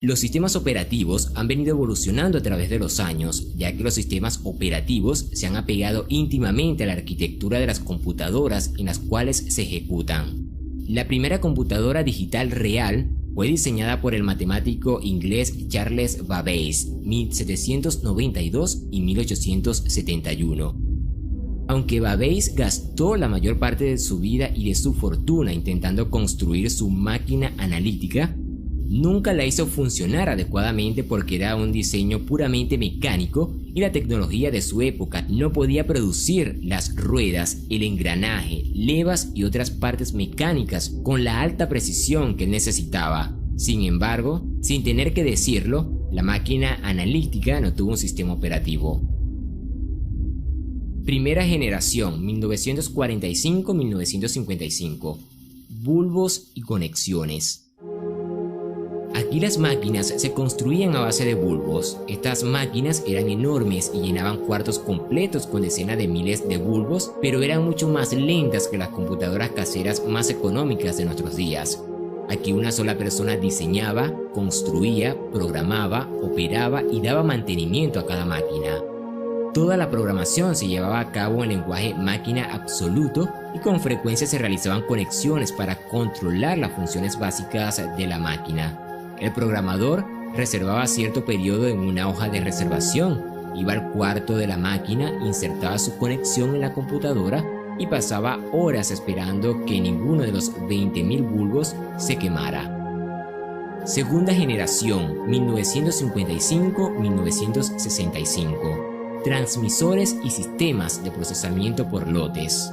Los sistemas operativos han venido evolucionando a través de los años, ya que los sistemas operativos se han apegado íntimamente a la arquitectura de las computadoras en las cuales se ejecutan. La primera computadora digital real fue diseñada por el matemático inglés Charles Babbage, 1792 y 1871. Aunque Babbage gastó la mayor parte de su vida y de su fortuna intentando construir su máquina analítica, nunca la hizo funcionar adecuadamente porque era un diseño puramente mecánico y la tecnología de su época no podía producir las ruedas, el engranaje, levas y otras partes mecánicas con la alta precisión que él necesitaba. Sin embargo, sin tener que decirlo, la máquina analítica no tuvo un sistema operativo. Primera generación, 1945-1955. Bulbos y conexiones. Aquí las máquinas se construían a base de bulbos. Estas máquinas eran enormes y llenaban cuartos completos con decenas de miles de bulbos, pero eran mucho más lentas que las computadoras caseras más económicas de nuestros días. Aquí una sola persona diseñaba, construía, programaba, operaba y daba mantenimiento a cada máquina. Toda la programación se llevaba a cabo en lenguaje máquina absoluto y con frecuencia se realizaban conexiones para controlar las funciones básicas de la máquina. El programador reservaba cierto periodo en una hoja de reservación, iba al cuarto de la máquina, insertaba su conexión en la computadora y pasaba horas esperando que ninguno de los 20.000 bulbos se quemara. Segunda generación, 1955-1965. Transmisores y sistemas de procesamiento por lotes.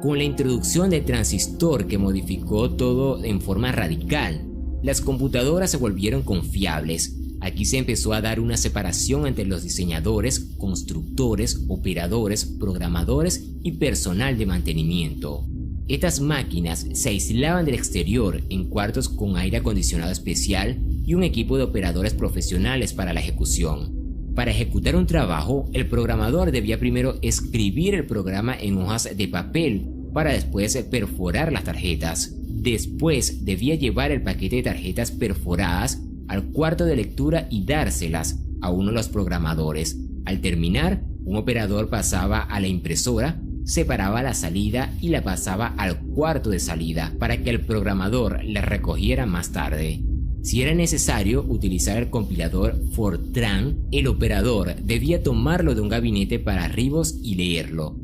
Con la introducción del transistor que modificó todo en forma radical, las computadoras se volvieron confiables. Aquí se empezó a dar una separación entre los diseñadores, constructores, operadores, programadores y personal de mantenimiento. Estas máquinas se aislaban del exterior en cuartos con aire acondicionado especial y un equipo de operadores profesionales para la ejecución. Para ejecutar un trabajo, el programador debía primero escribir el programa en hojas de papel para después perforar las tarjetas. Después debía llevar el paquete de tarjetas perforadas al cuarto de lectura y dárselas a uno de los programadores. Al terminar, un operador pasaba a la impresora, separaba la salida y la pasaba al cuarto de salida para que el programador la recogiera más tarde. Si era necesario utilizar el compilador Fortran, el operador debía tomarlo de un gabinete para arribos y leerlo.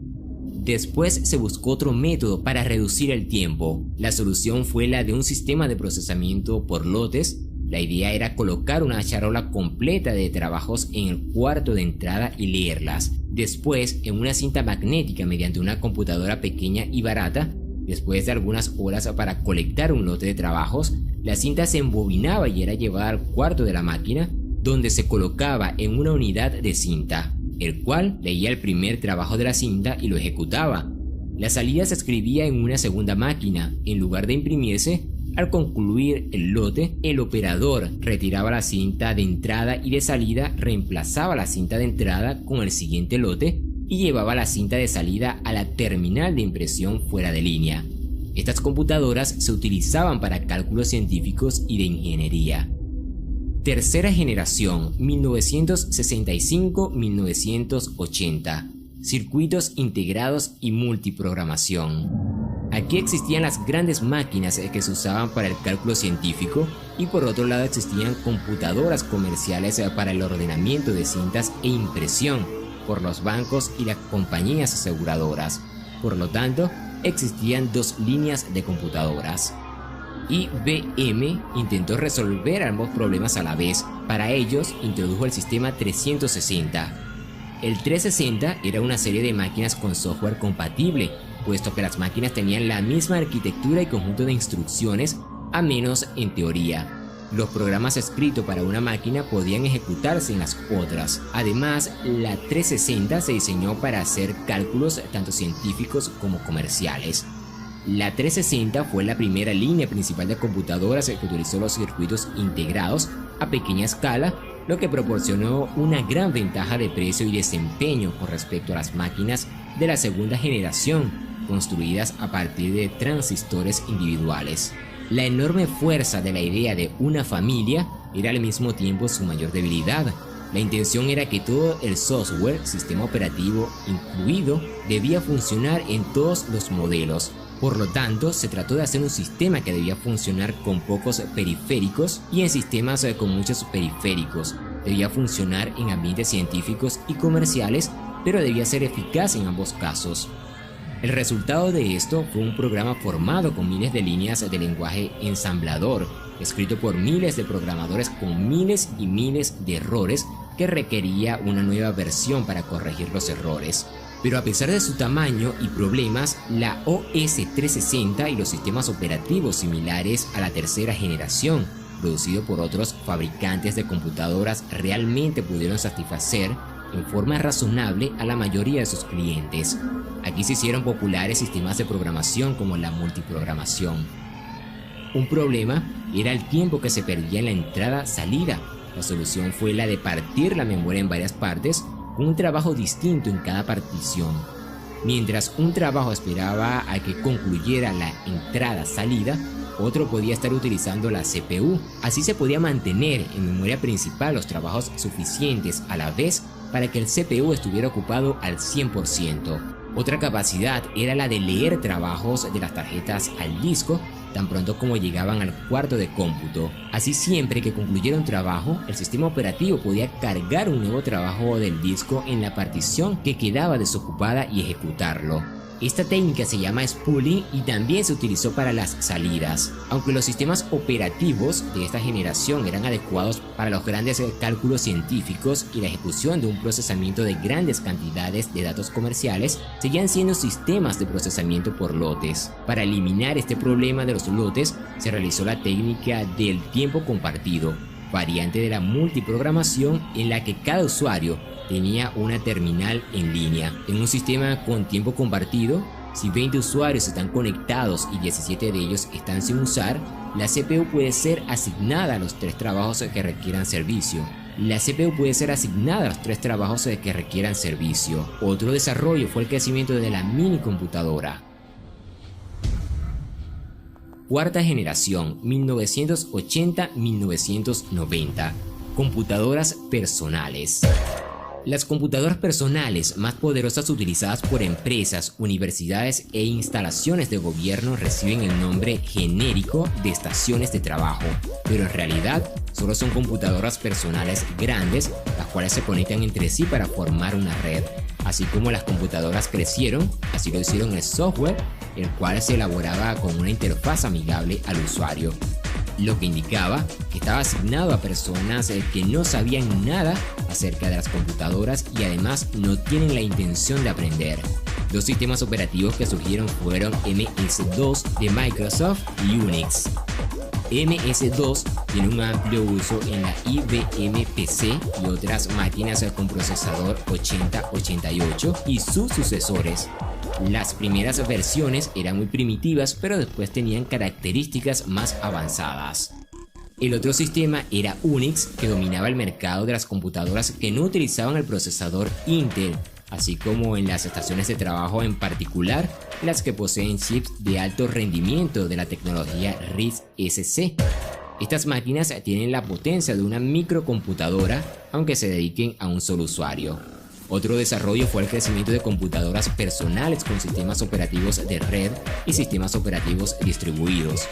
Después se buscó otro método para reducir el tiempo. La solución fue la de un sistema de procesamiento por lotes. La idea era colocar una charola completa de trabajos en el cuarto de entrada y leerlas. Después, en una cinta magnética mediante una computadora pequeña y barata, después de algunas horas para colectar un lote de trabajos, la cinta se embobinaba y era llevada al cuarto de la máquina, donde se colocaba en una unidad de cinta, el cual leía el primer trabajo de la cinta y lo ejecutaba. La salida se escribía en una segunda máquina. En lugar de imprimirse, al concluir el lote, el operador retiraba la cinta de entrada y de salida, reemplazaba la cinta de entrada con el siguiente lote y llevaba la cinta de salida a la terminal de impresión fuera de línea. Estas computadoras se utilizaban para cálculos científicos y de ingeniería. Tercera generación, 1965-1980. Circuitos integrados y multiprogramación. Aquí existían las grandes máquinas que se usaban para el cálculo científico y por otro lado existían computadoras comerciales para el ordenamiento de cintas e impresión por los bancos y las compañías aseguradoras. Por lo tanto, existían dos líneas de computadoras. IBM intentó resolver ambos problemas a la vez. Para ellos, introdujo el sistema 360. El 360 era una serie de máquinas con software compatible, puesto que las máquinas tenían la misma arquitectura y conjunto de instrucciones, a menos en teoría. Los programas escritos para una máquina podían ejecutarse en las otras. Además, la 360 se diseñó para hacer cálculos tanto científicos como comerciales. La 360 fue la primera línea principal de computadoras que utilizó los circuitos integrados a pequeña escala, lo que proporcionó una gran ventaja de precio y desempeño con respecto a las máquinas de la segunda generación, construidas a partir de transistores individuales. La enorme fuerza de la idea de una familia era al mismo tiempo su mayor debilidad. La intención era que todo el software, sistema operativo incluido, debía funcionar en todos los modelos. Por lo tanto, se trató de hacer un sistema que debía funcionar con pocos periféricos y en sistemas con muchos periféricos. Debía funcionar en ambientes científicos y comerciales, pero debía ser eficaz en ambos casos. El resultado de esto fue un programa formado con miles de líneas de lenguaje ensamblador, escrito por miles de programadores con miles y miles de errores que requería una nueva versión para corregir los errores. Pero a pesar de su tamaño y problemas, la OS 360 y los sistemas operativos similares a la tercera generación, producido por otros fabricantes de computadoras, realmente pudieron satisfacer en forma razonable a la mayoría de sus clientes. Aquí se hicieron populares sistemas de programación como la multiprogramación. Un problema era el tiempo que se perdía en la entrada-salida. La solución fue la de partir la memoria en varias partes con un trabajo distinto en cada partición. Mientras un trabajo esperaba a que concluyera la entrada-salida, otro podía estar utilizando la CPU. Así se podía mantener en memoria principal los trabajos suficientes a la vez para que el CPU estuviera ocupado al 100%. Otra capacidad era la de leer trabajos de las tarjetas al disco tan pronto como llegaban al cuarto de cómputo. Así, siempre que concluyera un trabajo, el sistema operativo podía cargar un nuevo trabajo del disco en la partición que quedaba desocupada y ejecutarlo. Esta técnica se llama spooling y también se utilizó para las salidas. Aunque los sistemas operativos de esta generación eran adecuados para los grandes cálculos científicos y la ejecución de un procesamiento de grandes cantidades de datos comerciales, seguían siendo sistemas de procesamiento por lotes. Para eliminar este problema de los lotes, se realizó la técnica del tiempo compartido, variante de la multiprogramación en la que cada usuario tenía una terminal en línea. En un sistema con tiempo compartido, si 20 usuarios están conectados y 17 de ellos están sin usar, la CPU puede ser asignada a los 3 trabajos que requieran servicio. Otro desarrollo fue el crecimiento de la minicomputadora. Cuarta generación, 1980-1990. Computadoras personales. Las computadoras personales más poderosas utilizadas por empresas, universidades e instalaciones de gobierno reciben el nombre genérico de estaciones de trabajo, pero en realidad solo son computadoras personales grandes, las cuales se conectan entre sí para formar una red. Así como las computadoras crecieron, así lo hicieron el software, el cual se elaboraba con una interfaz amigable al usuario, lo que indicaba que estaba asignado a personas que no sabían nada acerca de las computadoras y además no tienen la intención de aprender. Dos sistemas operativos que surgieron fueron MS-DOS de Microsoft y Unix. MS-DOS tiene un amplio uso en la IBM PC y otras máquinas con procesador 8088 y sus sucesores. Las primeras versiones eran muy primitivas, pero después tenían características más avanzadas. El otro sistema era Unix, que dominaba el mercado de las computadoras que no utilizaban el procesador Intel, así como en las estaciones de trabajo, en particular las que poseen chips de alto rendimiento de la tecnología RISC-SC. Estas máquinas tienen la potencia de una microcomputadora, aunque se dediquen a un solo usuario. Otro desarrollo fue el crecimiento de computadoras personales con sistemas operativos de red y sistemas operativos distribuidos.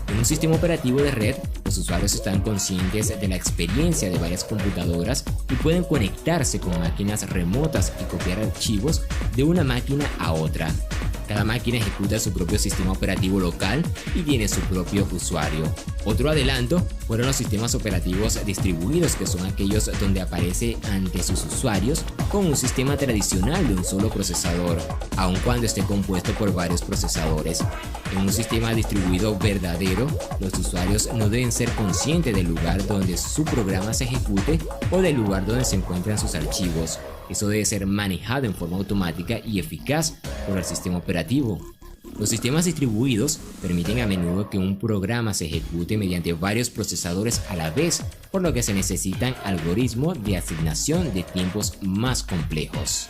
En un sistema operativo de red, los usuarios están conscientes de la experiencia de varias computadoras y pueden conectarse con máquinas remotas y copiar archivos de una máquina a otra. Cada máquina ejecuta su propio sistema operativo local y tiene su propio usuario. Otro adelanto fueron los sistemas operativos distribuidos, que son aquellos donde aparece ante sus usuarios con un sistema tradicional de un solo procesador, aun cuando esté compuesto por varios procesadores. En un sistema distribuido verdadero, los usuarios no deben ser conscientes del lugar donde su programa se ejecute o del lugar donde se encuentran sus archivos. Eso debe ser manejado en forma automática y eficaz por el sistema operativo. Los sistemas distribuidos permiten a menudo que un programa se ejecute mediante varios procesadores a la vez, por lo que se necesitan algoritmos de asignación de tiempos más complejos.